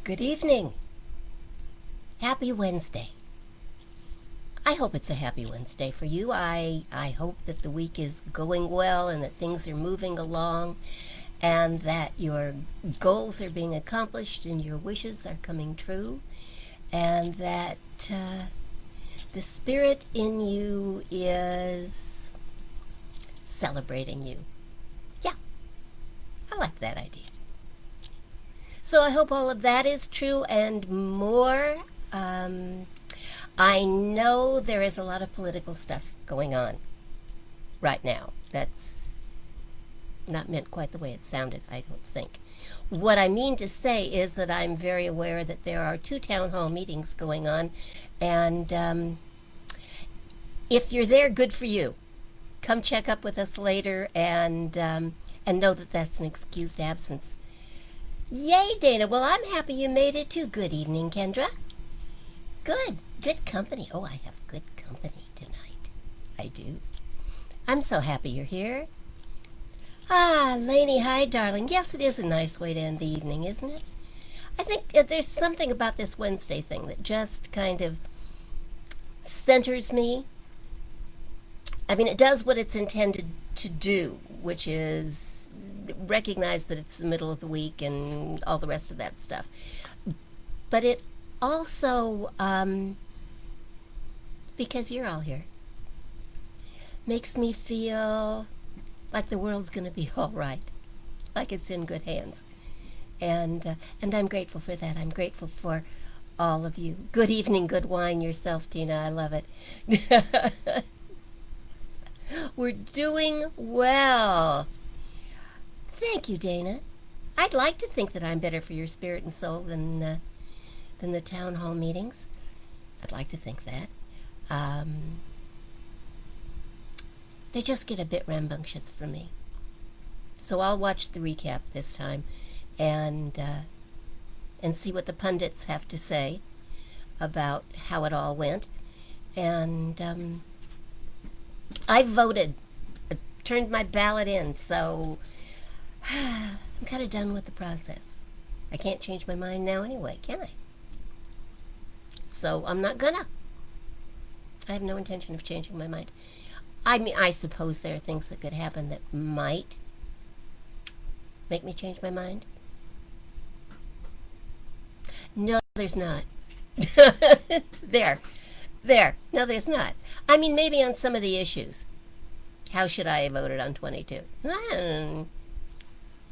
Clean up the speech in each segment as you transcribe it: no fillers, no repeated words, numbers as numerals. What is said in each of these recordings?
Good evening. Happy Wednesday. I hope it's a happy Wednesday for you. I hope that the week is going well and that things are moving along and that your goals are being accomplished and your wishes are coming true and that the spirit in you is celebrating you. Yeah, I like that idea. So I hope all of that is true and more. I know there is a lot of political stuff going on right now. That's not meant quite the way it sounded, I don't think. What I mean to say is that I'm very aware that there are 2 town hall meetings going on, and if you're there, good for you. Come check up with us later and know that that's an excused absence. Yay, Dana. Well, I'm happy you made it too. Good evening, Kendra. Good company. Oh, I have good company tonight. I do. I'm so happy you're here. Ah, Lainey, hi, darling. Yes, it is a nice way to end the evening, isn't it? I think there's something about this Wednesday thing that just kind of centers me. I mean, it does what it's intended to do, which is recognize that it's the middle of the week and all the rest of that stuff. But it also, because you're all here, makes me feel like the world's going to be all right, like it's in good hands. And I'm grateful for that. I'm grateful for all of you. Good evening, good wine yourself, Tina. I love it. We're doing well. Thank you, Dana. I'd like to think that I'm better for your spirit and soul than the town hall meetings. I'd like to think that. They just get a bit rambunctious for me. So I'll watch the recap this time and see what the pundits have to say about how it all went. And I voted. I turned my ballot in, so I'm kind of done with the process. I can't change my mind now anyway, can I? So I'm not gonna. I have no intention of changing my mind. I mean, I suppose there are things that could happen that might make me change my mind. No, there's not. There. No, there's not. I mean, maybe on some of the issues. How should I have voted on 22?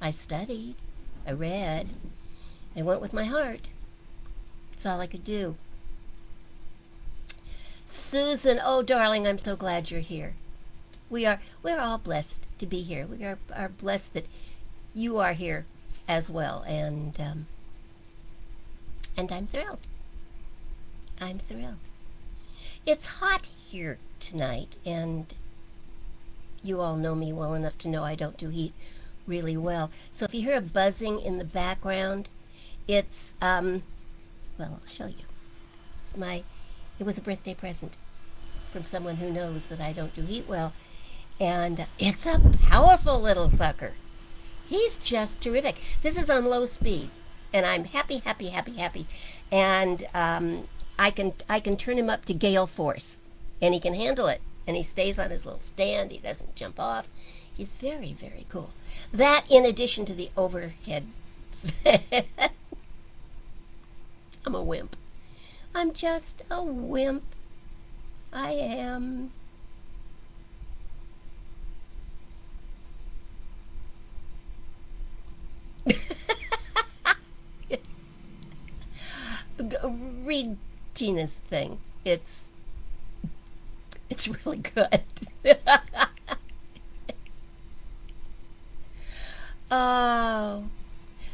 I studied. I read. I went with my heart. That's all I could do. Susan, oh darling, I'm so glad you're here. We're all blessed to be here. We are blessed that you are here as well, and I'm thrilled. I'm thrilled. It's hot here tonight, and you all know me well enough to know I don't do heat really well. So if you hear a buzzing in the background, it's well, I'll show you. It was a birthday present from someone who knows that I don't do heat well, and it's a powerful little sucker. He's just terrific. This is on low speed, and I'm happy, and I can turn him up to gale force, and he can handle it, and he stays on his little stand. He doesn't jump off. He's very, very cool. That, in addition to the overhead. I'm a wimp. I'm just a wimp. I am. Read Tina's thing. It's really good. Oh,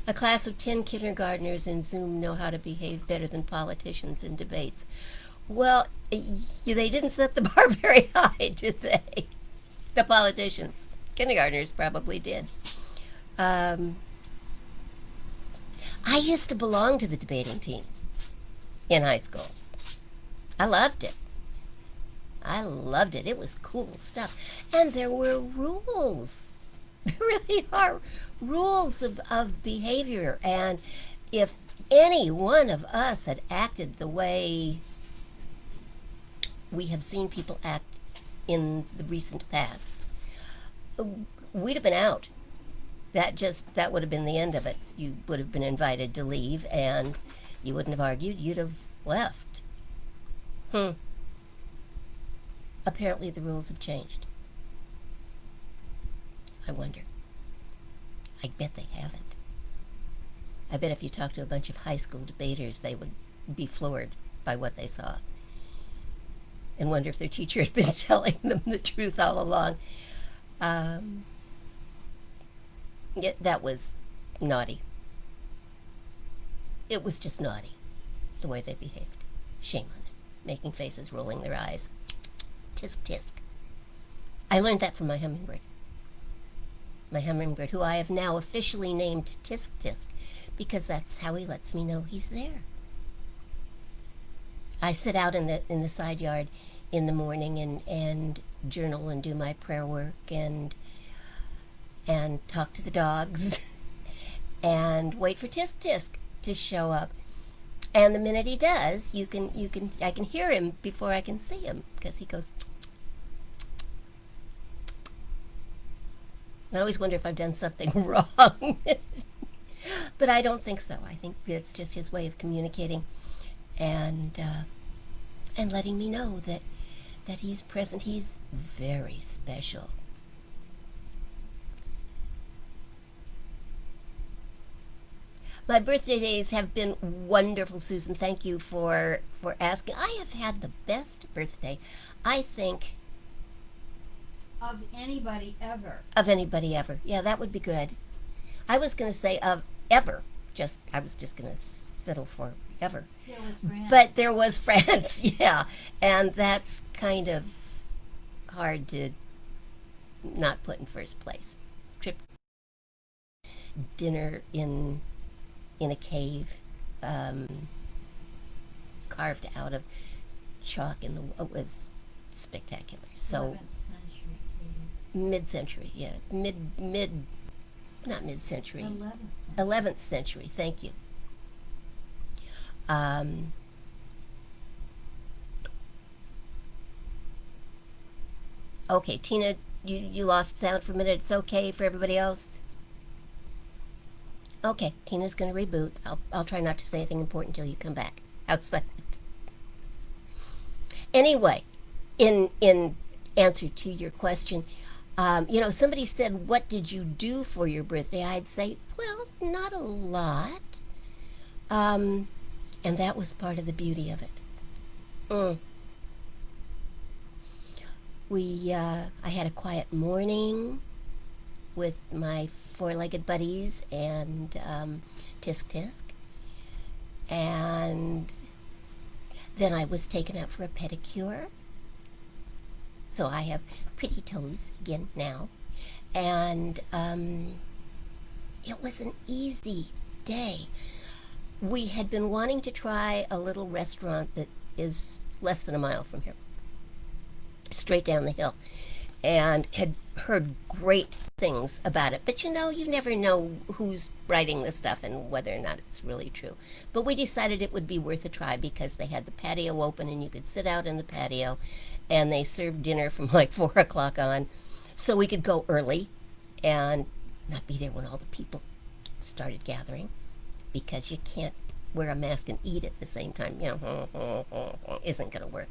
a class of 10 kindergartners in Zoom know how to behave better than politicians in debates. Well, they didn't set the bar very high, did they? The politicians. Kindergartners probably did. I used to belong to the debating team in high school. I loved it. It was cool stuff. And there were rules. There really are rules of behavior. And if any one of us had acted the way we have seen people act in the recent past, we'd have been out. That would have been the end of it. You would have been invited to leave, and you wouldn't have argued. You'd have left. Apparently the rules have changed. I wonder. I bet they haven't. I bet if you talk to a bunch of high school debaters, they would be floored by what they saw and wonder if their teacher had been telling them the truth all along. That was naughty. It was just naughty, the way they behaved. Shame on them, making faces, rolling their eyes. Tisk, tisk. I learned that from my hummingbird. My hummingbird, who I have now officially named Tisk Tisk, because that's how he lets me know he's there. I sit out in the side yard in the morning and journal and do my prayer work and talk to the dogs and wait for Tisk Tisk to show up. And the minute he does, I can hear him before I can see him, because he goes. I always wonder if I've done something wrong. But I don't think so. I think it's just his way of communicating and letting me know that he's present. He's very special. My birthday days have been wonderful, Susan. Thank you for asking. I have had the best birthday, I think, of anybody ever. Of anybody ever. Yeah, that would be good. I was going to say of ever. I was just going to settle for ever. There was France. But there was France, yeah. And that's kind of hard to not put in first place. Trip, dinner in a cave, carved out of chalk it was spectacular. So 11th century. mid-century, yeah, not mid-century. 11th century. 11th century. Thank you. Okay, Tina, you lost sound for a minute. It's okay for everybody else. Okay, Tina's going to reboot. I'll try not to say anything important until you come back. How's that? Anyway, in answer to your question, somebody said, what did you do for your birthday? I'd say, well, not a lot. And that was part of the beauty of it. I had a quiet morning with my four-legged buddies and Tisk Tisk. And then I was taken out for a pedicure. So I have pretty toes again now. And it was an easy day. We had been wanting to try a little restaurant that is less than a mile from here, straight down the hill, and had heard great things about it. But you never know who's writing the stuff and whether or not it's really true. But we decided it would be worth a try because they had the patio open and you could sit out in the patio, and they served dinner from like 4 o'clock on, so we could go early and not be there when all the people started gathering, because you can't wear a mask and eat at the same time. Isn't going to work.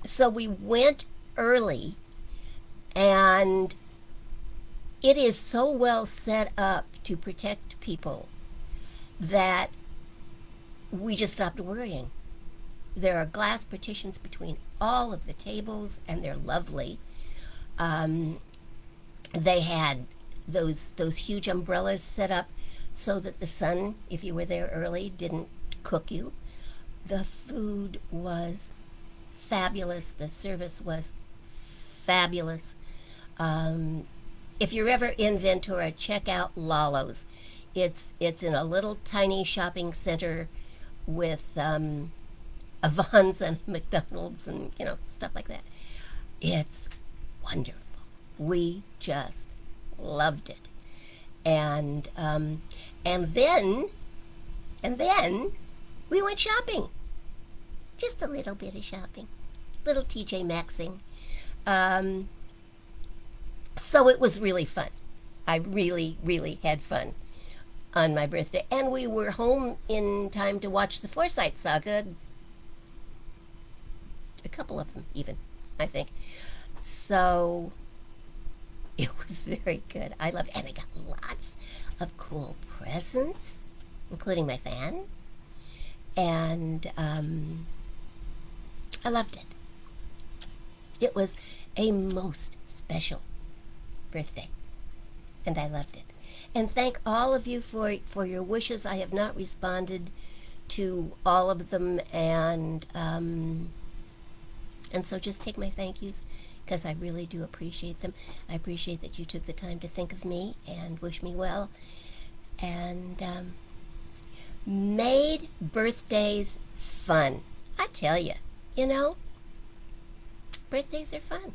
So we went early, and it is so well set up to protect people that we just stopped worrying. There are glass partitions between all of the tables, and they're lovely. They had those huge umbrellas set up so that the sun, if you were there early, didn't cook you. The food was fabulous. The service was fabulous. If you're ever in Ventura, check out Lalo's. It's in a little tiny shopping center with a Vons and McDonald's and stuff like that. It's wonderful. We just loved it. And then And then we went shopping. Just a little bit of shopping. Little TJ Maxxing. Um, so it was really fun. I really, really had fun on my birthday. And we were home in time to watch the Forsyte Saga. A couple of them, even, I think. So it was very good. I loved it. And I got lots of cool presents, including my fan. And I loved it. It was a most special birthday. And I loved it. And thank all of you for your wishes. I have not responded to all of them, and so just take my thank yous, because I really do appreciate them. I appreciate that you took the time to think of me and wish me well, and made birthdays fun. I tell you, birthdays are fun.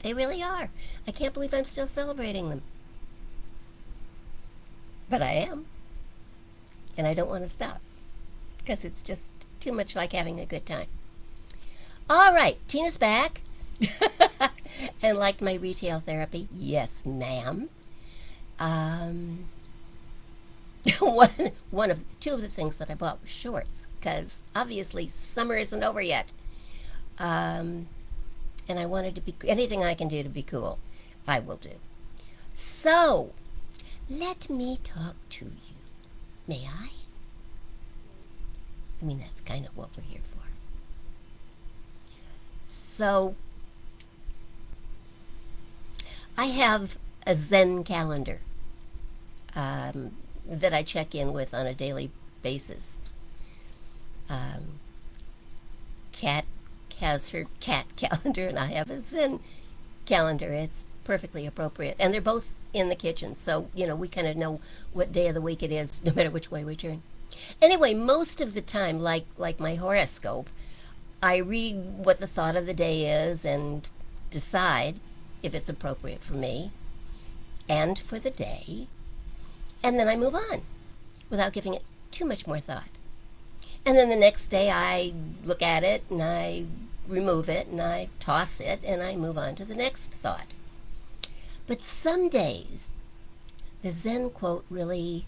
They really are. I can't believe I'm still celebrating them. But I am. And I don't want to stop, because it's just too much like having a good time. All right, Tina's back. And liked my retail therapy. Yes, ma'am. Two of the things that I bought were shorts, because obviously summer isn't over yet. And I wanted to be, anything I can do to be cool, I will do. So, let me talk to you. May I? I mean, that's kind of what we're here for. So, I have a Zen calendar that I check in with on a daily basis. Kat has her cat calendar, and I have a Zen calendar. It's perfectly appropriate. And they're both in the kitchen, so, we kind of know what day of the week it is, no matter which way we turn. Anyway, most of the time, like my horoscope, I read what the thought of the day is and decide if it's appropriate for me and for the day, and then I move on without giving it too much more thought. And then the next day I look at it and I remove it and I toss it and I move on to the next thought. But some days the Zen quote really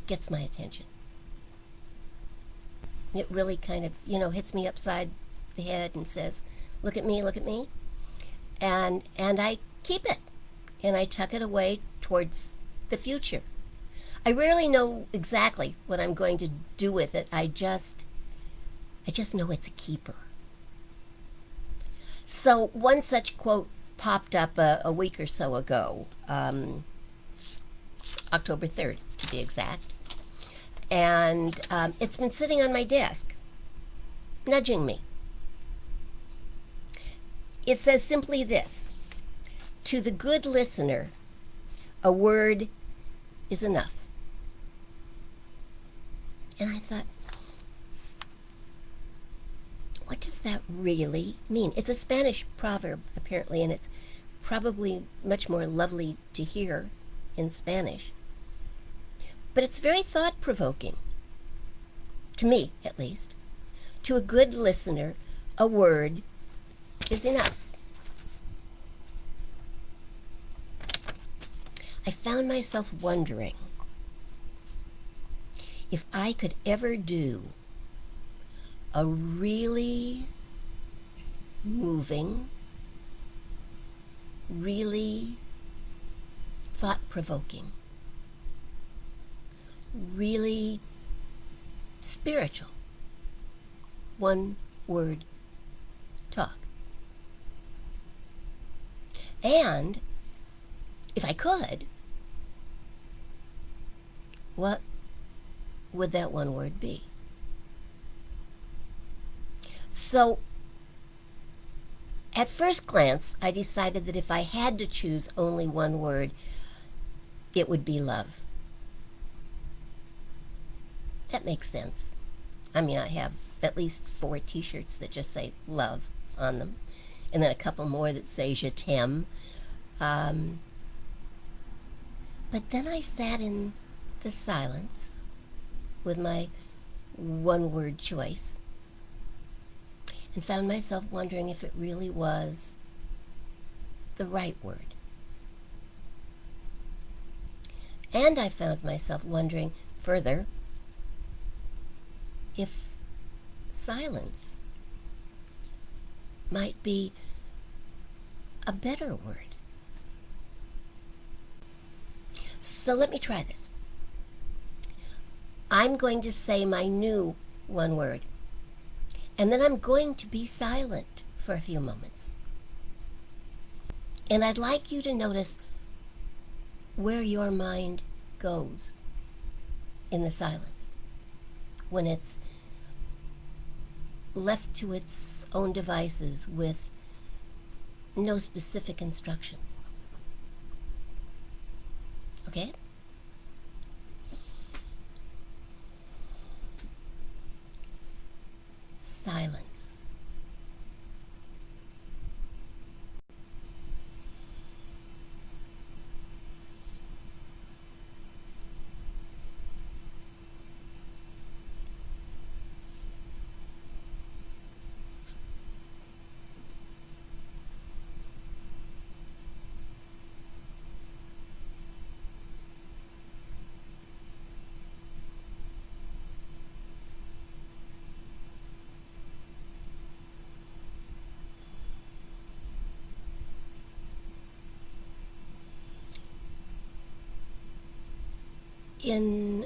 gets my attention. It really kind of, hits me upside the head and says, look at me, look at me. And I keep it and I tuck it away towards the future. I rarely know exactly what I'm going to do with it. I just know it's a keeper. So one such quote popped up a week or so ago, October 3rd to be exact. And it's been sitting on my desk, nudging me. It says simply this: to the good listener, a word is enough. And I thought, what does that really mean? It's a Spanish proverb, apparently, and it's probably much more lovely to hear in Spanish. But it's very thought-provoking, to me at least. To a good listener, a word is enough. I found myself wondering if I could ever do a really moving, really thought-provoking, really spiritual one-word talk. And if I could, what would that one word be? So, at first glance, I decided that if I had to choose only one word, it would be love. That makes sense. I mean, I have at least 4 t-shirts that just say love on them, and then a couple more that say je t'aime. But then I sat in the silence with my one word choice and found myself wondering if it really was the right word. And I found myself wondering further if silence might be a better word. So let me try this. I'm going to say my new one word, and then I'm going to be silent for a few moments. And I'd like you to notice where your mind goes in the silence when it's left to its own devices with no specific instructions. Okay? Silence. In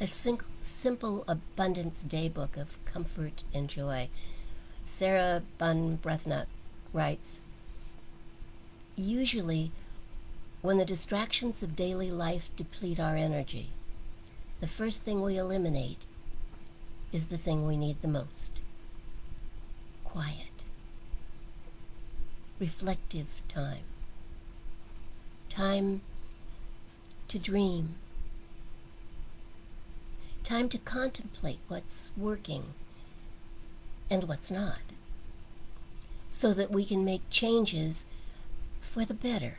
a simple abundance daybook of comfort and joy, Sarah Bun Brethnock writes, usually when the distractions of daily life deplete our energy, the first thing we eliminate is the thing we need the most. Quiet. Reflective time. Time to dream. Time to contemplate what's working and what's not, so that we can make changes for the better.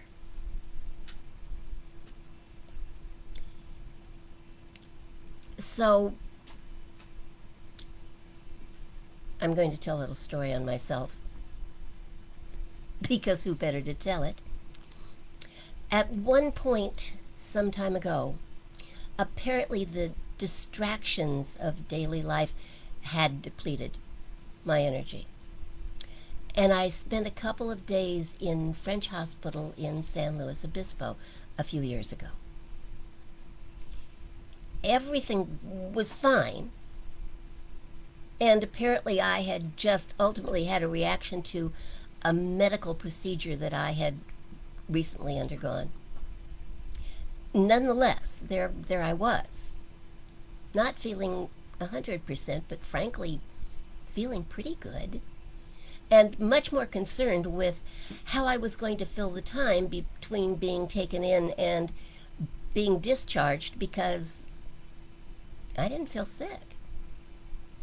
So, I'm going to tell a little story on myself, because who better to tell it? At one point, some time ago, apparently the distractions of daily life had depleted my energy. And I spent a couple of days in French hospital in San Luis Obispo a few years ago. Everything was fine, and apparently I had just ultimately had a reaction to a medical procedure that I had recently undergone. Nonetheless, there I was, not feeling 100%, but frankly feeling pretty good, and much more concerned with how I was going to fill the time between being taken in and being discharged, because I didn't feel sick.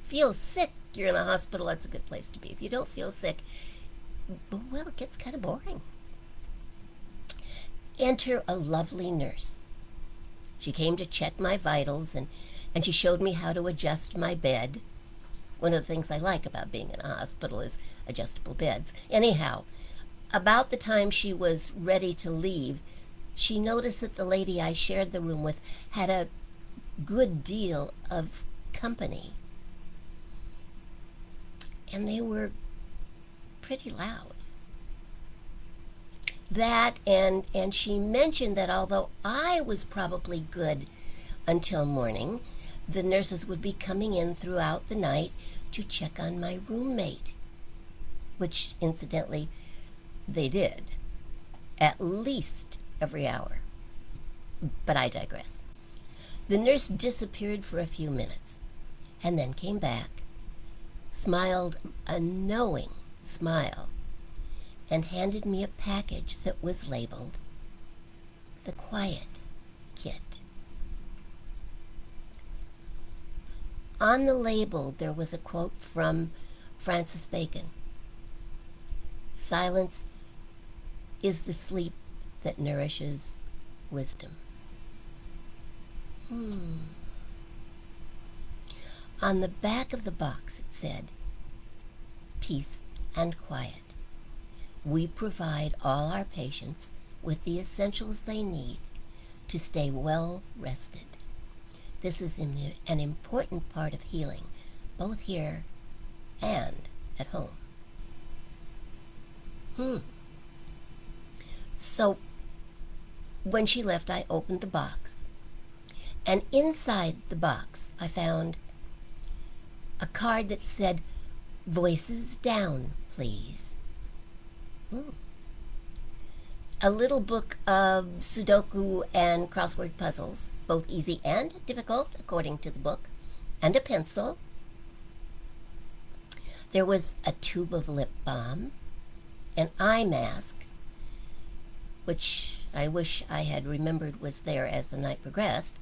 Feel sick, you're in a hospital, that's a good place to be. If you don't feel sick, well, it gets kind of boring. Enter a lovely nurse. She came to check my vitals, and she showed me how to adjust my bed. One of the things I like about being in a hospital is adjustable beds. Anyhow, about the time she was ready to leave, she noticed that the lady I shared the room with had a good deal of company. And they were pretty loud. That, and she mentioned that although I was probably good until morning, the nurses would be coming in throughout the night to check on my roommate, which incidentally they did, at least every hour. But I digress. The nurse disappeared for a few minutes and then came back, smiled a knowing smile, and handed me a package that was labeled the Quiet Kit. On the label, there was a quote from Francis Bacon. Silence is the sleep that nourishes wisdom. Hmm. On the back of the box it said, "Peace and quiet. We provide all our patients with the essentials they need to stay well rested. This is an important part of healing, both here and at home." So when she left, I opened the box, and inside the box I found a card that said, "Voices down, please." A little book of Sudoku and crossword puzzles, both easy and difficult, according to the book, and a pencil. There was a tube of lip balm, an eye mask, which I wish I had remembered was there as the night progressed.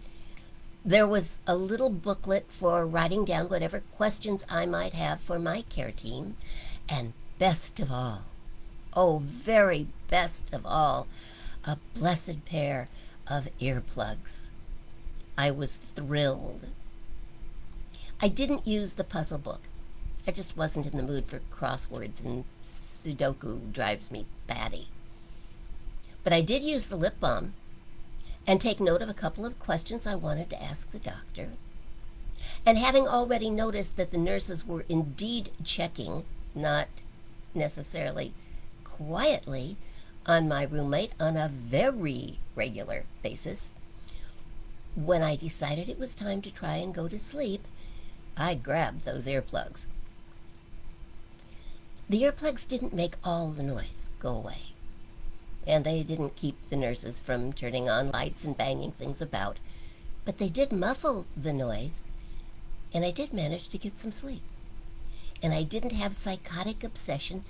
There was a little booklet for writing down whatever questions I might have for my care team. And best of all, oh, very best of all, a blessed pair of earplugs. I was thrilled. I didn't use the puzzle book. I just wasn't in the mood for crosswords, and Sudoku drives me batty. But I did use the lip balm and take note of a couple of questions I wanted to ask the doctor. And having already noticed that the nurses were indeed checking, not necessarily quietly, on my roommate on a very regular basis, when I decided it was time to try and go to sleep, I grabbed those earplugs. The earplugs didn't make all the noise go away, and they didn't keep the nurses from turning on lights and banging things about, but they did muffle the noise, and I did manage to get some sleep. And I didn't have psychotic obsession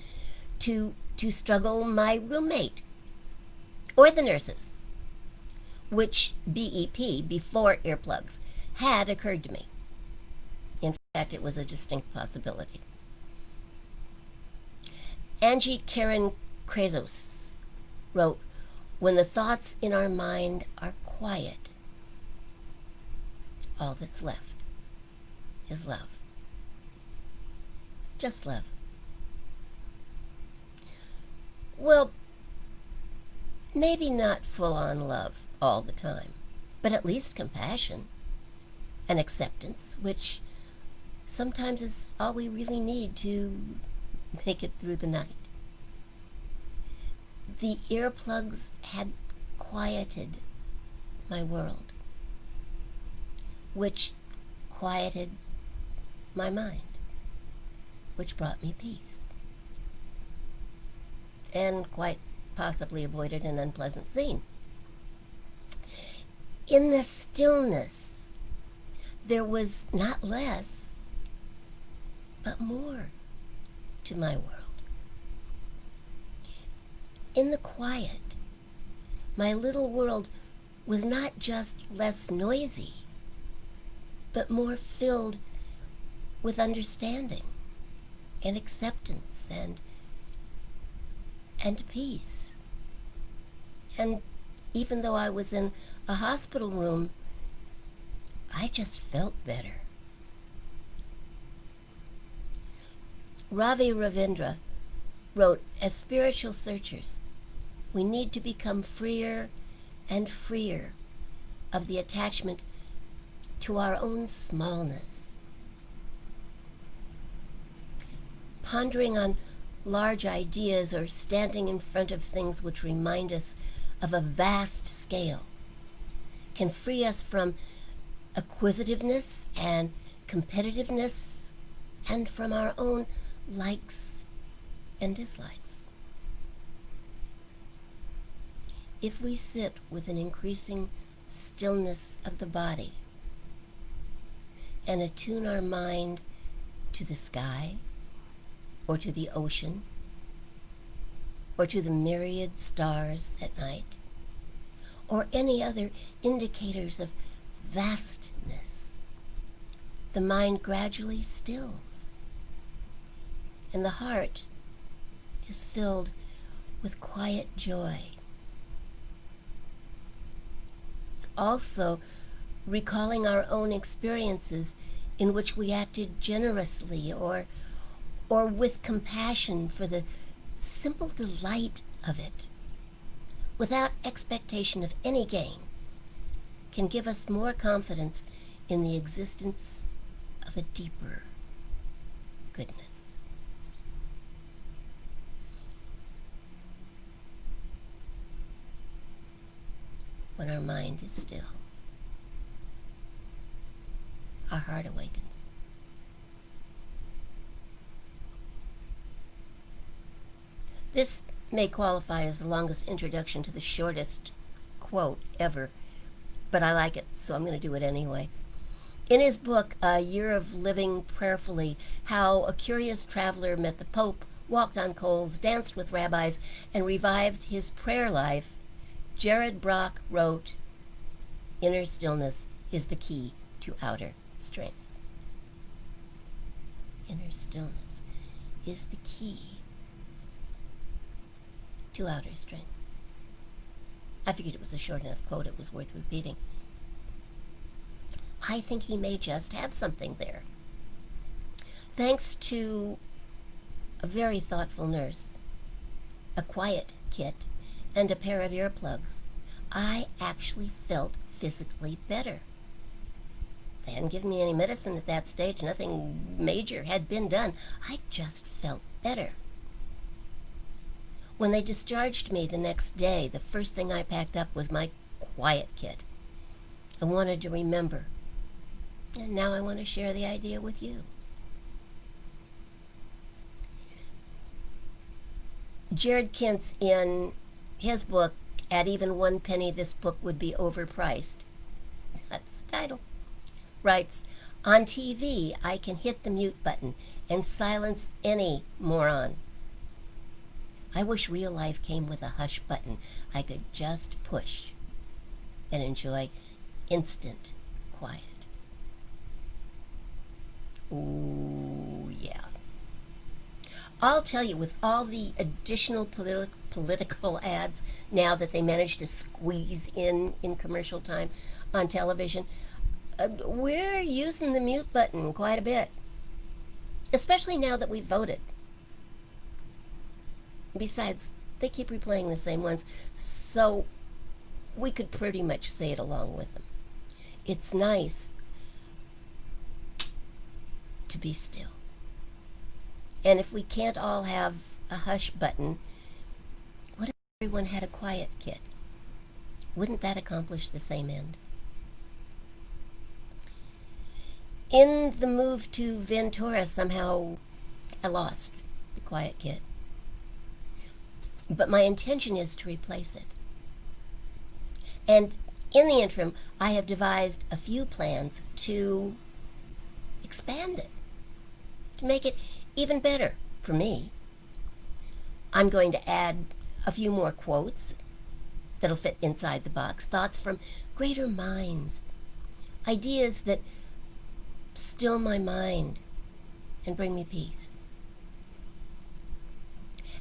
to struggle my roommate or the nurses, which BEP, before earplugs, had occurred to me. In fact, it was a distinct possibility. Angie Karen Krazos wrote, "When the thoughts in our mind are quiet, all that's left is love. Just love." Well, maybe not full-on love all the time, but at least compassion and acceptance, which sometimes is all we really need to make it through the night. The earplugs had quieted my world, which quieted my mind, which brought me peace, and quite possibly avoided an unpleasant scene. In the stillness, there was not less, but more to my world. In the quiet, my little world was not just less noisy, but more filled with understanding and acceptance and peace. And even though I was in a hospital room, I just felt better. Ravi Ravindra wrote, "As spiritual searchers, we need to become freer and freer of the attachment to our own smallness. Pondering on large ideas or standing in front of things which remind us of a vast scale can free us from acquisitiveness and competitiveness, and from our own likes and dislikes. If we sit with an increasing stillness of the body and attune our mind to the sky, or to the ocean, or to the myriad stars at night, or any other indicators of vastness, the mind gradually stills, and the heart is filled with quiet joy. Also, recalling our own experiences in which we acted generously or with compassion for the simple delight of it, without expectation of any gain, can give us more confidence in the existence of a deeper goodness. When our mind is still, our heart awakens. This may qualify as the longest introduction to the shortest quote ever, but I like it, so I'm going to do it anyway. In his book, A Year of Living Prayerfully, How a Curious Traveler Met the Pope, Walked on Coals, Danced with Rabbis, and Revived His Prayer Life, Jared Brock wrote, "Inner stillness is the key to outer strength." Inner stillness is the key to outer strength. I figured it was a short enough quote it was worth repeating. I think he may just have something there. Thanks to a very thoughtful nurse, a quiet kit, and a pair of earplugs, I actually felt physically better. They hadn't given me any medicine at that stage. Nothing major had been done. I just felt better. When they discharged me the next day, the first thing I packed up was my quiet kit. I wanted to remember. And now I want to share the idea with you. Jared Kintz, in his book, At Even 1 Penny This Book Would Be Overpriced, that's the title, writes, "On TV, I can hit the mute button and silence any moron. I wish real life came with a hush button I could just push and enjoy instant quiet." Ooh, yeah. I'll tell you, with all the additional political ads now that they managed to squeeze in commercial time on television, we're using the mute button quite a bit, especially now that we've voted. Besides, they keep replaying the same ones, so we could pretty much say it along with them. It's nice to be still. And if we can't all have a hush button, what if everyone had a quiet kit? Wouldn't that accomplish the same end? In the move to Ventura, somehow I lost the quiet kit. But my intention is to replace it. And in the interim, I have devised a few plans to expand it, to make it even better for me. I'm going to add a few more quotes that'll fit inside the box, thoughts from greater minds, ideas that still my mind and bring me peace.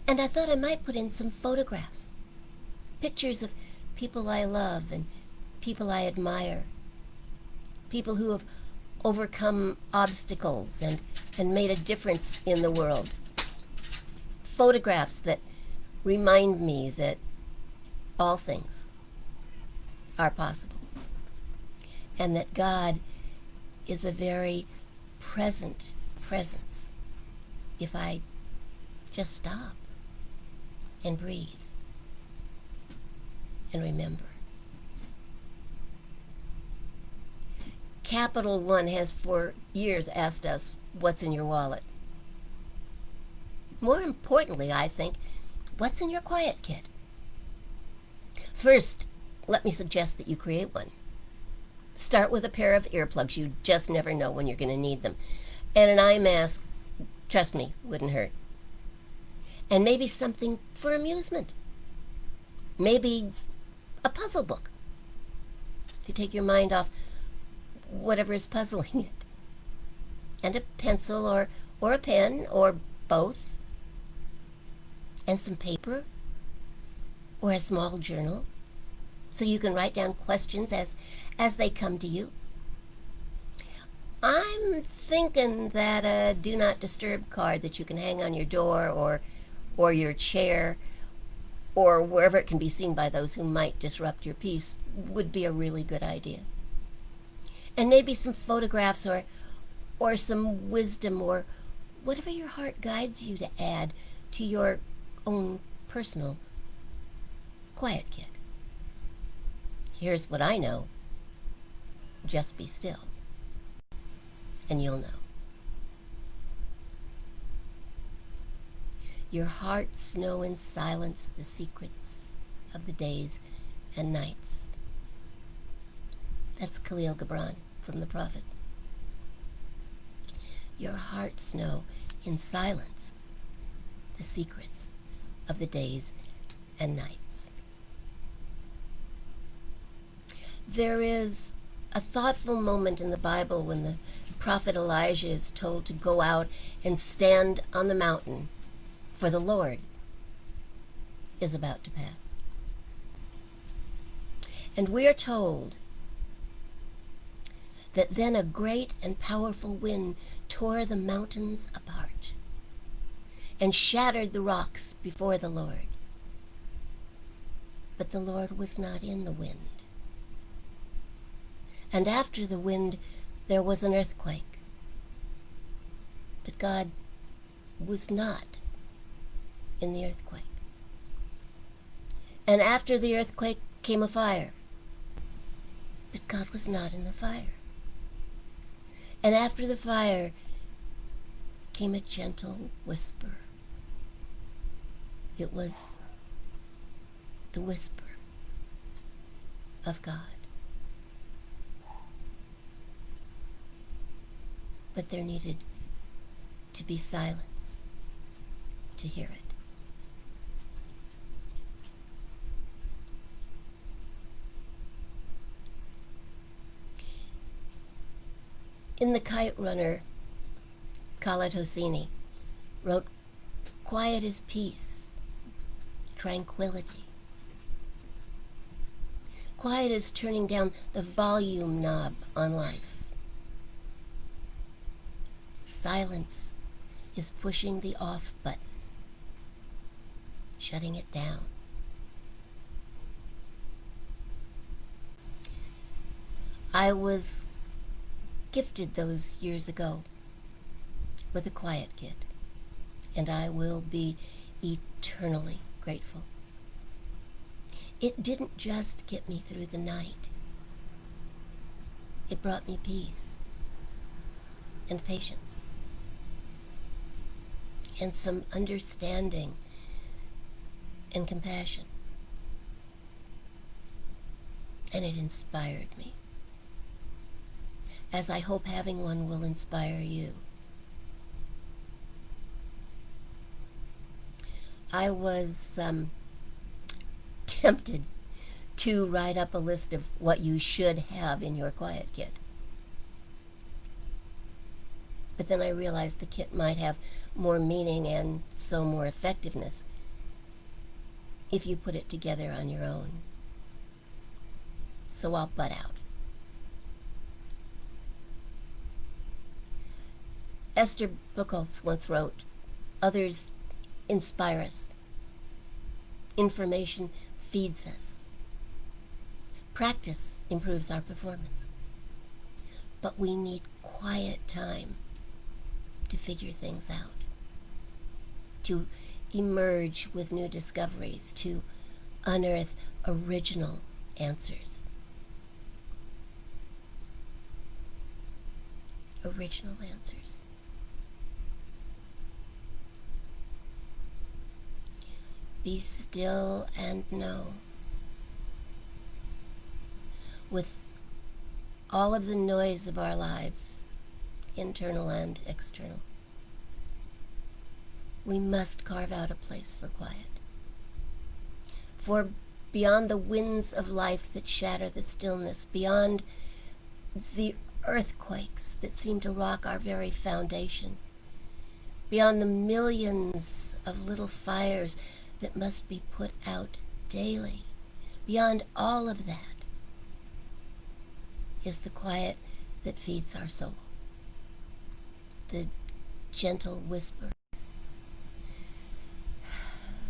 And I thought I might put in some photographs, pictures of people I love and people I admire, people who have overcome obstacles and made a difference in the world. Photographs that remind me that all things are possible and that God is a very present presence if I just stop and breathe and remember. Capital One has for years asked us, what's in your wallet? More importantly, I think, what's in your quiet kit? First, let me suggest that you create one. Start with a pair of earplugs. You just never know when you're going to need them. And an eye mask, trust me, wouldn't hurt. And maybe something for amusement. Maybe a puzzle book to take your mind off whatever is puzzling it. And a pencil or a pen or both. And some paper or a small journal. so you can write down questions as they come to you. I'm thinking that a do not disturb card that you can hang on your door or your chair or wherever it can be seen by those who might disrupt your peace would be a really good idea. And maybe some photographs or some wisdom or whatever your heart guides you to add to your own personal quiet kit. Here's what I know. Just be still, and you'll know. Your hearts know in silence the secrets of the days and nights. That's Khalil Gibran from the Prophet. Your hearts know in silence the secrets of the days and nights. There is a thoughtful moment in the Bible when the prophet Elijah is told to go out and stand on the mountain, for the Lord is about to pass. And we are told that then a great and powerful wind tore the mountains apart and shattered the rocks before the Lord. But the Lord was not in the wind. And after the wind, there was an earthquake. But God was not in the earthquake. And after the earthquake came a fire. But God was not in the fire. And after the fire came a gentle whisper. It was the whisper of God. But there needed to be silence to hear it. In The Kite Runner, Khaled Hosseini wrote, "Quiet is peace, tranquility. Quiet is turning down the volume knob on life. Silence is pushing the off button, shutting it down." I was gifted those years ago with a quiet kit, and I will be eternally grateful. It didn't just get me through the night. It brought me peace and patience and some understanding and compassion. And it inspired me, as I hope having one will inspire you. I was tempted to write up a list of what you should have in your quiet kit. But then I realized the kit might have more meaning and so more effectiveness if you put it together on your own. So I'll butt out. Esther Buchholz once wrote, "Others inspire us. Information feeds us. Practice improves our performance. But we need quiet time to figure things out, to emerge with new discoveries, to unearth original answers." Original answers. Be still and know. With all of the noise of our lives, internal and external, we must carve out a place for quiet. For beyond the winds of life that shatter the stillness, beyond the earthquakes that seem to rock our very foundation, beyond the millions of little fires that must be put out daily Beyond all of that is the quiet that feeds our soul, the gentle whisper,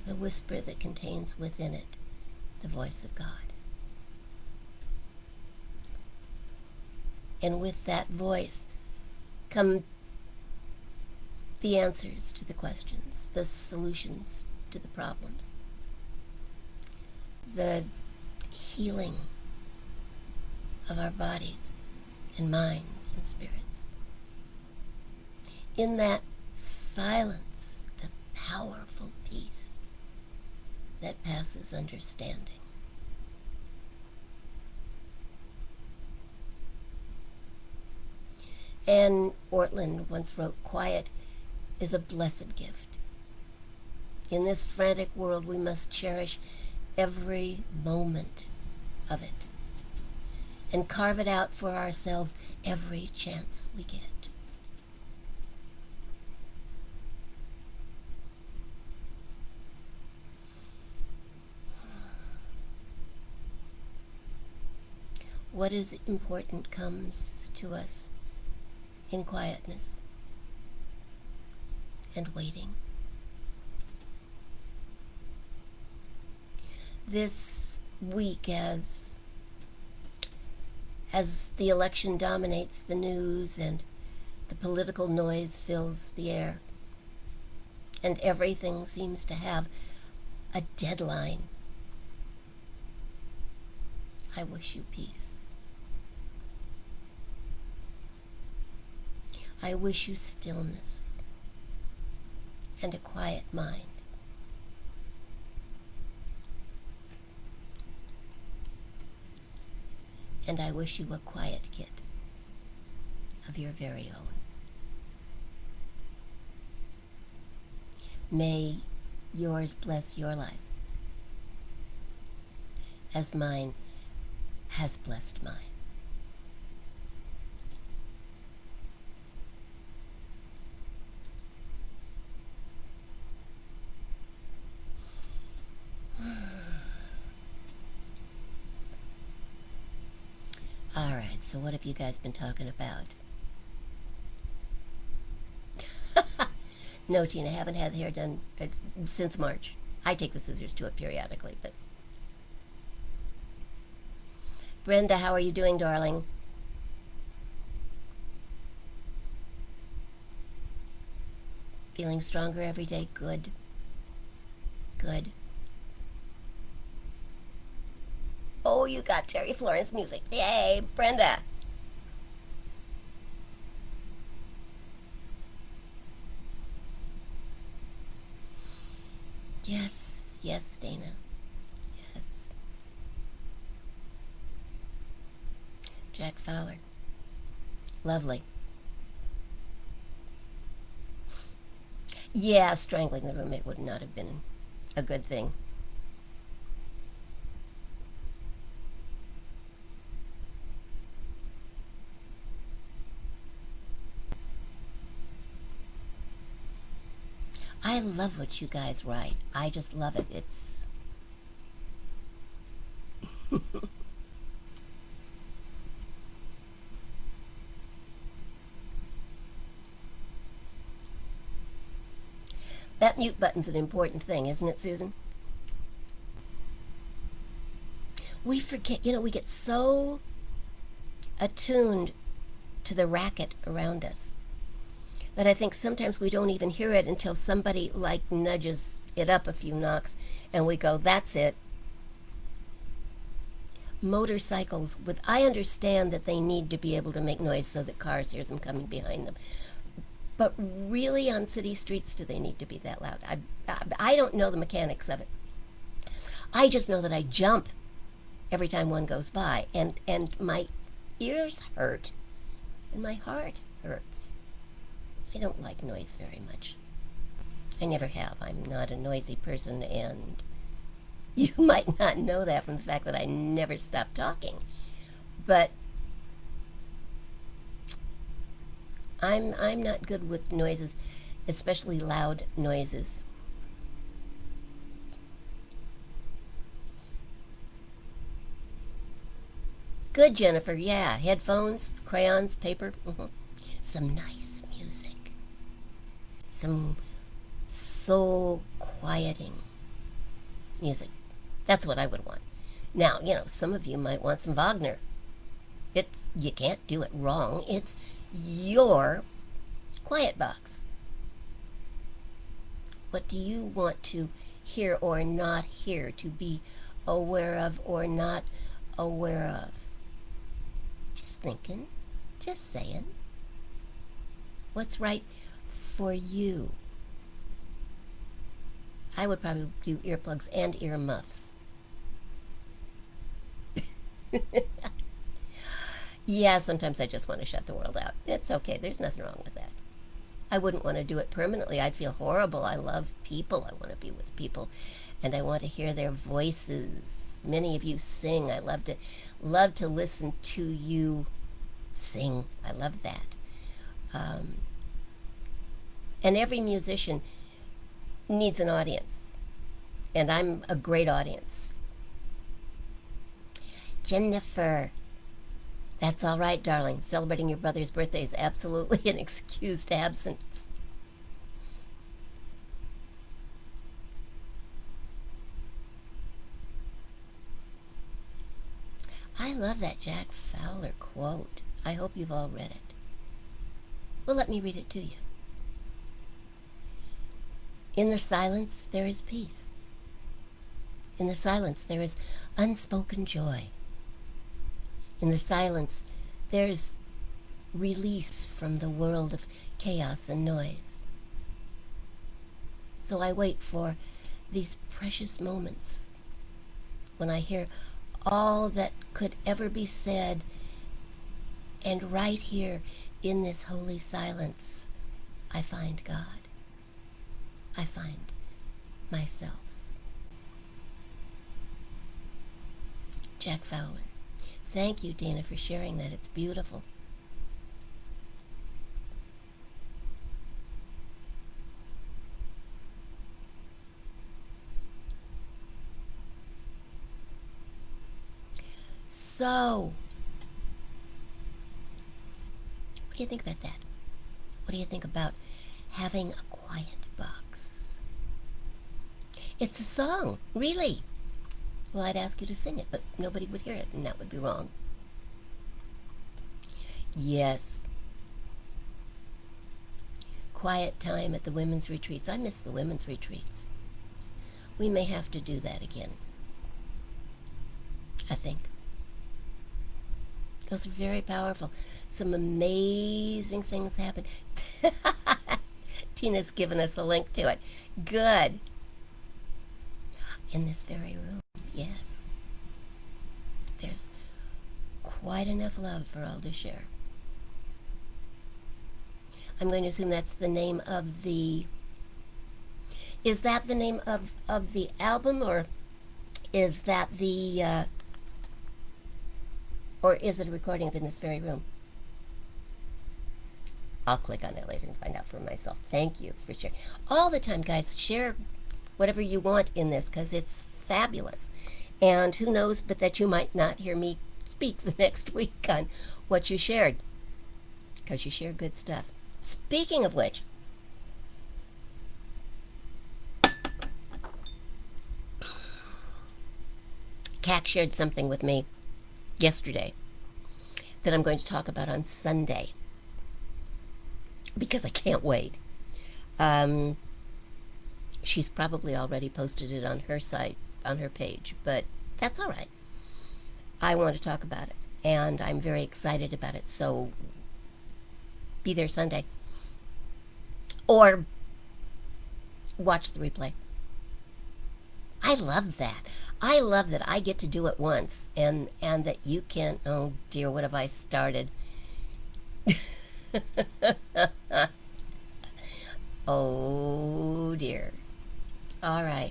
the whisper that contains within it the voice of God. And with that voice come the answers to the questions, the solutions to the problems, the healing of our bodies and minds and spirits. In that silence, the powerful peace that passes understanding. Anne Ortland once wrote, "Quiet is a blessed gift. In this frantic world, we must cherish every moment of it and carve it out for ourselves every chance we get." What is important comes to us in quietness and waiting. This week, as the election dominates the news and the political noise fills the air, and everything seems to have a deadline, I wish you peace. I wish you stillness and a quiet mind. And I wish you a quiet kit of your very own. May yours bless your life as mine has blessed mine. All right, so what have you guys been talking about? No, Tina, I haven't had the hair done since March. I take the scissors to it periodically, but... Brenda, how are you doing, darling? Feeling stronger every day? Good. Good. Oh, you got Terry Florence music. Yay, Brenda. Yes, yes, Dana. Yes. Jack Fowler. Lovely. Yeah, strangling the roommate would not have been a good thing. I love what you guys write. I just love it. It's... That mute button's an important thing, isn't it, Susan? We forget, we get so attuned to the racket around us that I think sometimes we don't even hear it until somebody nudges it up a few knocks and we go, that's it. Motorcycles, I understand that they need to be able to make noise so that cars hear them coming behind them. But really, on city streets, do they need to be that loud? I don't know the mechanics of it. I just know that I jump every time one goes by, and my ears hurt, and my heart hurts. I don't like noise very much. I never have. I'm not a noisy person, and you might not know that from the fact that I never stop talking. But I'm not good with noises, especially loud noises. Good, Jennifer. Yeah, headphones, crayons, paper. Some nice music. Some soul quieting music. That's what I would want. Now, some of you might want some Wagner. You can't do it wrong. It's your quiet box. What do you want to hear or not hear, to be aware of or not aware of? Just thinking, just saying. What's right for you? I would probably do earplugs and earmuffs. Yeah, sometimes I just want to shut the world out. It's okay. There's nothing wrong with that. I wouldn't want to do it permanently. I'd feel horrible. I love people. I want to be with people, and I want to hear their voices. Many of you sing. I love to listen to you sing. I love that. And every musician needs an audience, and I'm a great audience. Jennifer, that's all right, darling. Celebrating your brother's birthday is absolutely an excused absence. I love that Jack Fowler quote. I hope you've all read it. Well, let me read it to you. In the silence, there is peace. In the silence, there is unspoken joy. In the silence, there's release from the world of chaos and noise. So I wait for these precious moments when I hear all that could ever be said, and right here in this holy silence, I find God. I find myself. Jack Fowler. Thank you, Dana, for sharing that. It's beautiful. So, what do you think about that? What do you think about having a quiet box? It's a song, really. Well, I'd ask you to sing it, but nobody would hear it, and that would be wrong. Yes. Quiet time at the women's retreats. I miss the women's retreats. We may have to do that again, I think. Those are very powerful. Some amazing things happen. Tina's given us a link to it. Good. In this very room, yes. There's quite enough love for all to share. I'm going to assume that's the name of the... Is that the name of the album, or is that the... or is it a recording of In This Very Room? I'll click on it later and find out for myself. Thank you for sharing. All the time, guys, share whatever you want in this, because it's fabulous. And who knows but that you might not hear me speak the next week on what you shared, because you share good stuff. Speaking of which, Cac shared something with me yesterday that I'm going to talk about on Sunday, because I can't wait. She's probably already posted it on her site, on her page, but that's all right. I want to talk about it, and I'm very excited about it, so be there Sunday. Or watch the replay. I love that. I love that I get to do it once, and that you can... Oh dear, what have I started? Oh dear. All right.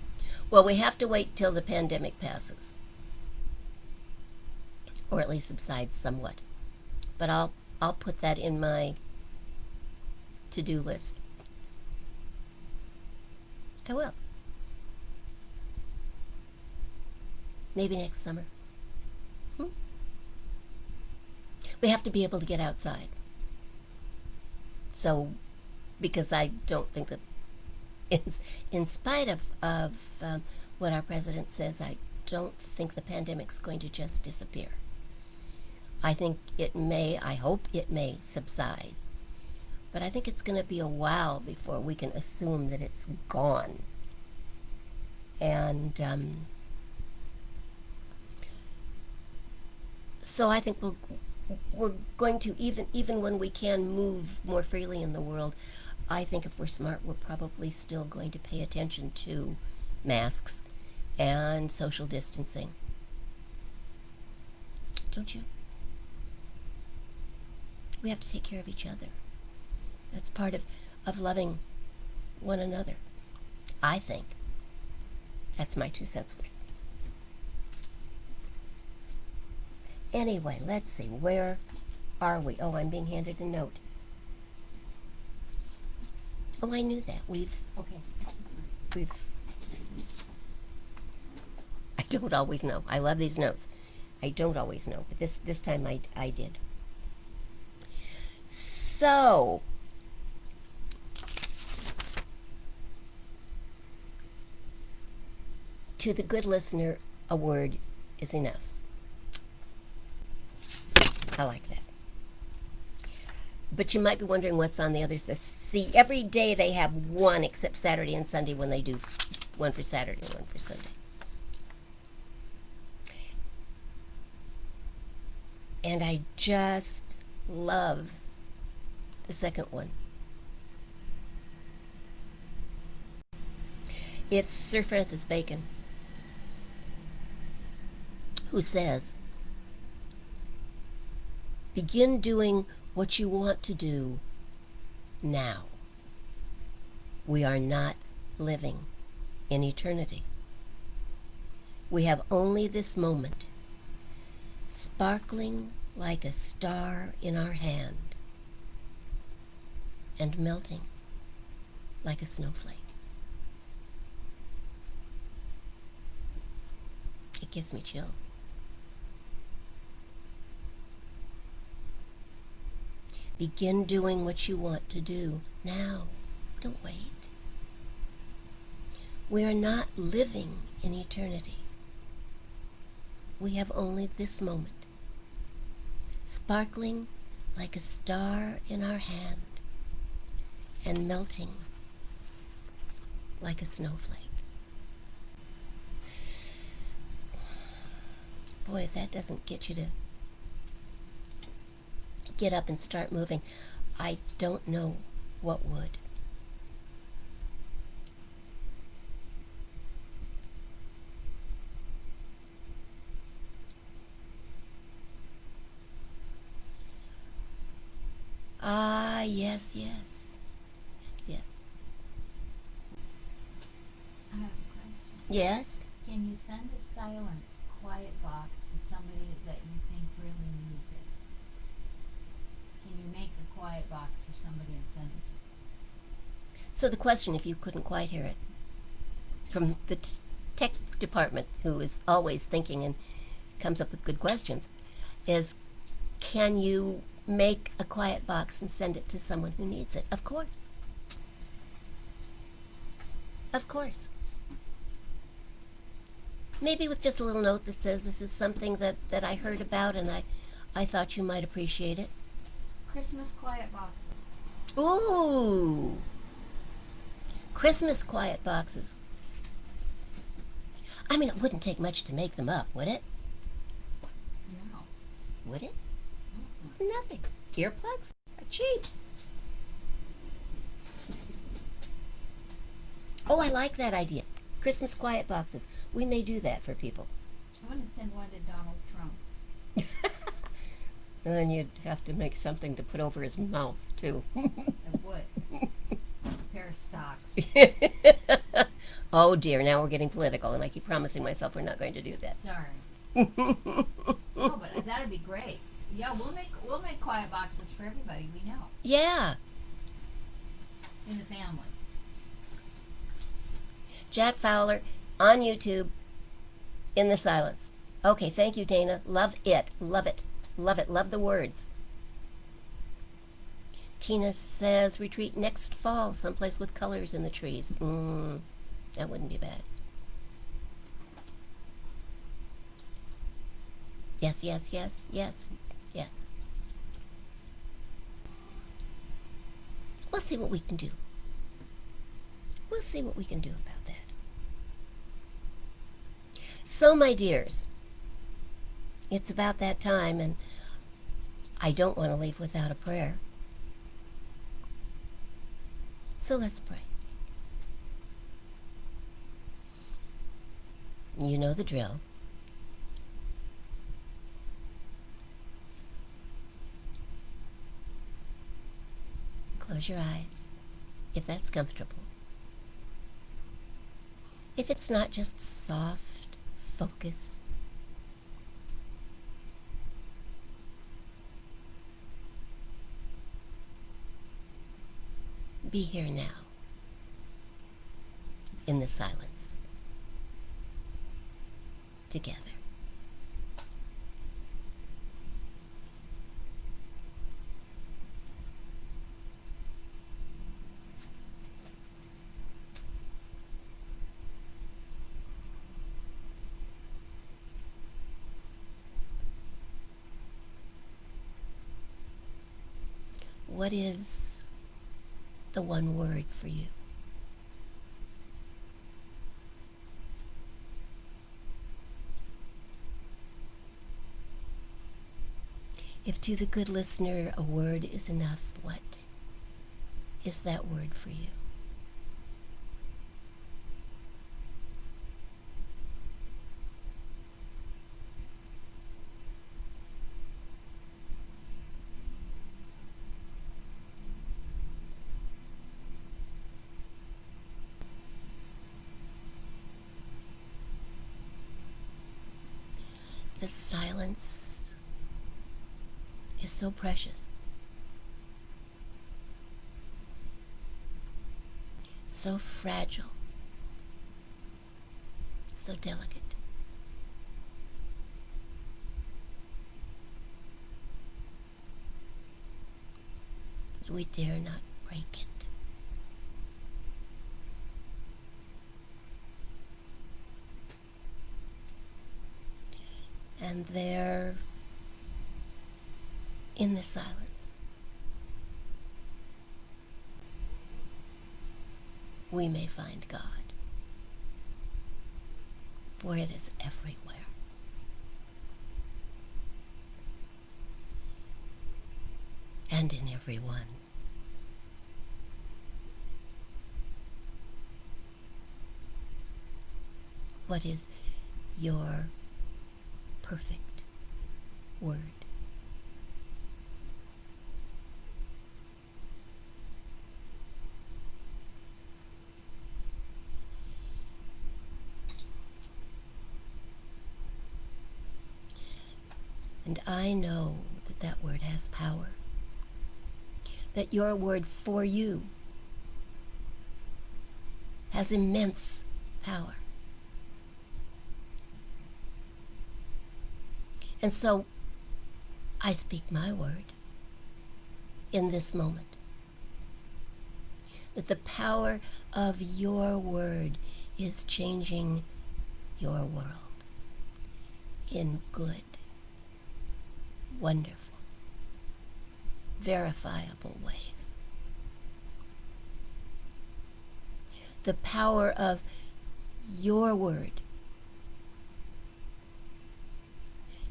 Well, we have to wait till the pandemic passes, or at least subsides somewhat. But I'll put that in my to-do list. I will. Maybe next summer. We have to be able to get outside. So, because I don't think that, in spite of what our president says, I don't think the pandemic's going to just disappear. I think it may, I hope it may subside. But I think it's going to be a while before we can assume that it's gone. And so I think we're going to, even when we can move more freely in the world, I think if we're smart, we're probably still going to pay attention to masks and social distancing. Don't you? We have to take care of each other. That's part of loving one another, I think. That's my 2 cents worth. Anyway, let's see, where are we? Oh, I'm being handed a note. Oh, I knew that. We've I don't always know. I love these notes. I don't always know, but this time I did. So, to the good listener, a word is enough. I like that. But you might be wondering what's on the other side. See, every day they have one except Saturday and Sunday when they do one for Saturday and one for Sunday. And I just love the second one. It's Sir Francis Bacon who says, begin doing what you want to do now. We are not living in eternity. We have only this moment, sparkling like a star in our hand and melting like a snowflake. It gives me chills. Begin doing what you want to do now. Don't wait. We are not living in eternity. We have only this moment, sparkling like a star in our hand and melting like a snowflake. Boy, if that doesn't get you to get up and start moving, I don't know what would. Ah, yes, yes. Yes, yes. I have a question. Yes? Can you send a silent, quiet box to somebody that you think really needs it? Can you make a quiet box for somebody and send it to them? So the question, if you couldn't quite hear it, from the tech department, who is always thinking and comes up with good questions, is can you make a quiet box and send it to someone who needs it? Of course. Of course. Maybe with just a little note that says this is something that I heard about and I thought you might appreciate it. Christmas quiet boxes. Ooh! Christmas quiet boxes. I mean, it wouldn't take much to make them up, would it? No. Would it? Mm-mm. It's nothing. Earplugs are cheap. Oh, I like that idea. Christmas quiet boxes. We may do that for people. I want to send one to Donald Trump. And then you'd have to make something to put over his mouth, too. I would. A pair of socks. Oh dear, now we're getting political, and I keep promising myself we're not going to do that. Sorry. Oh, but that'd be great. Yeah, we'll make quiet boxes for everybody we know Yeah. in the family. Jack Fowler on YouTube, In the Silence. Okay, thank you, Dana. Love it. Love it. Love it. Love the words. Tina says retreat next fall, someplace with colors in the trees. That wouldn't be bad. Yes, yes, yes, yes, yes. We'll see what we can do. We'll see what we can do about that. So, my dears, it's about that time, and I don't want to leave without a prayer. So let's pray. You know the drill. Close your eyes, if that's comfortable. If it's not, just soft focus. Be here now, in the silence, together. What is the one word for you? If to the good listener a word is enough, what is that word for you? The silence is so precious, so fragile, so delicate. But we dare not break it. And there, in the silence, we may find God, for it is everywhere. And in everyone. What is your perfect word? And I know that that word has power, that your word for you has immense power. And so I speak my word in this moment, that the power of your word is changing your world in good, wonderful, verifiable ways. The power of your word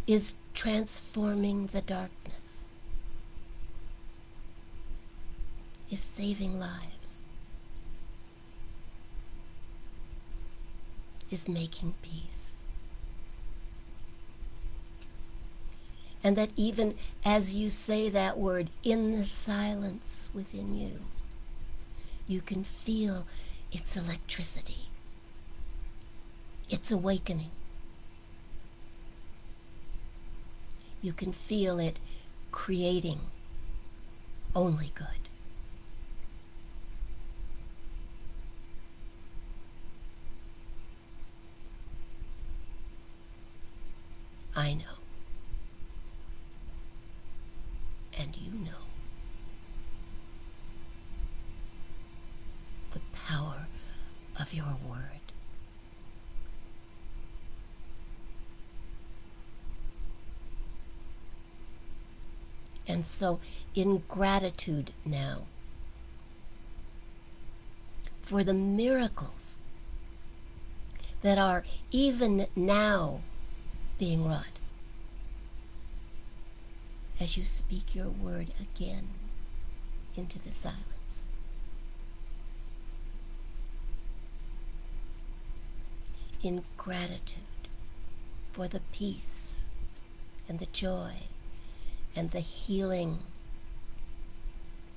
is transforming the darkness, is saving lives, is making peace. And that even as you say that word in the silence within you, you can feel its electricity, its awakening. You can feel it creating only good. I know. And you know. of your word. And so, in gratitude now for the miracles that are even now being wrought, as you speak your word again into the silence, in gratitude for the peace and the joy and the healing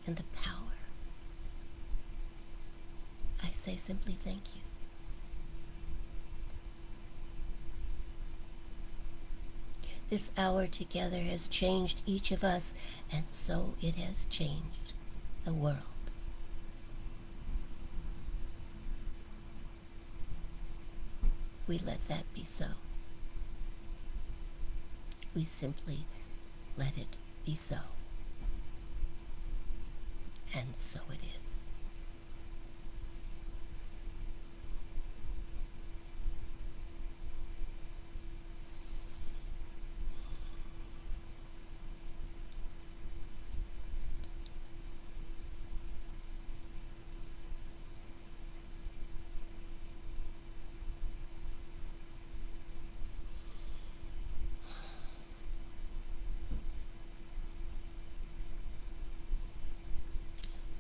and the power, I say simply thank you. This hour together has changed each of us, and so it has changed the world. We let that be so. We simply let it be so. And so it is.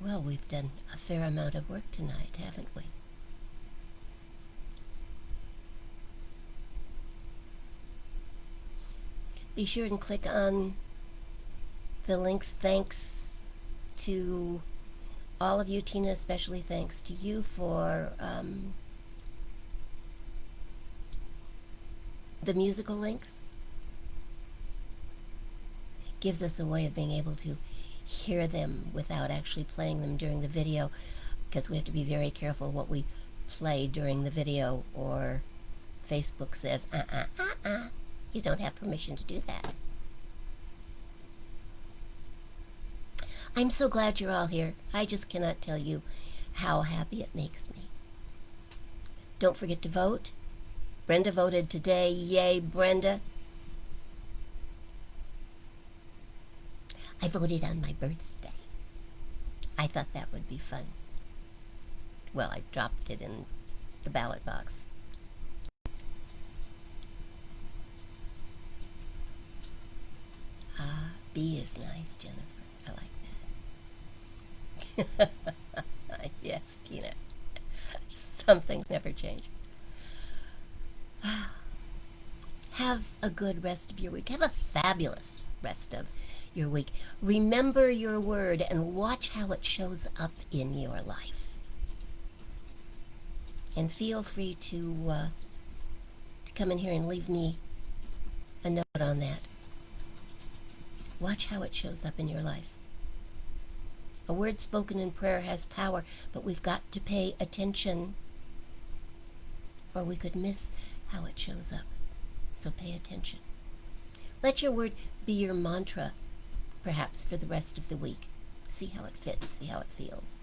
Well, we've done a fair amount of work tonight, haven't we? Be sure and click on the links. Thanks to all of you. Tina, especially thanks to you for the musical links. Gives us a way of being able to hear them without actually playing them during the video, because we have to be very careful what we play during the video, or Facebook says, you don't have permission to do that. I'm so glad you're all here. I just cannot tell you how happy it makes me. Don't forget to vote. Brenda voted today. Yay, Brenda. I voted on my birthday. I thought that would be fun. Well, I dropped it in the ballot box. B is nice, Jennifer. I like that. Yes, Tina. Some things never change. Have a good rest of your week. Have a fabulous rest of your week. Remember your word and watch how it shows up in your life. And feel free to come in here and leave me a note on that. Watch how it shows up in your life. A word spoken in prayer has power, but we've got to pay attention, or we could miss how it shows up. So pay attention. Let your word be your mantra, perhaps, for the rest of the week. See how it fits, see how it feels.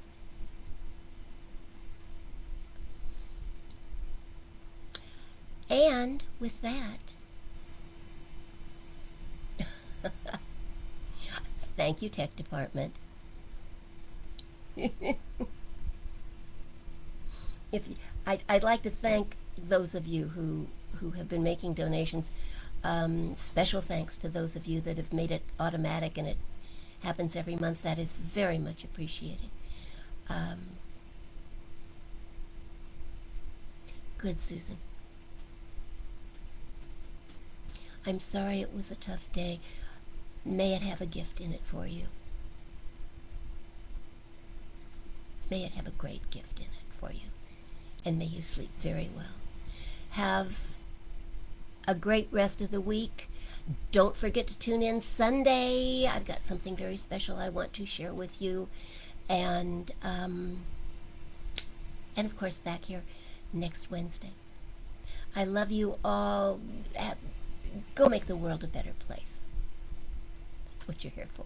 And with that, thank you, Tech Department. I'd like to thank those of you who have been making donations. Special thanks to those of you that have made it automatic and it happens every month. That is very much appreciated. Good, Susan. I'm sorry it was a tough day. May it have a gift in it for you. May it have a great gift in it for you. And may you sleep very well. Have a great rest of the week. Don't forget to tune in Sunday. I've got something very special I want to share with you. And of course, back here next Wednesday. I love you all. Go make the world a better place. That's what you're here for.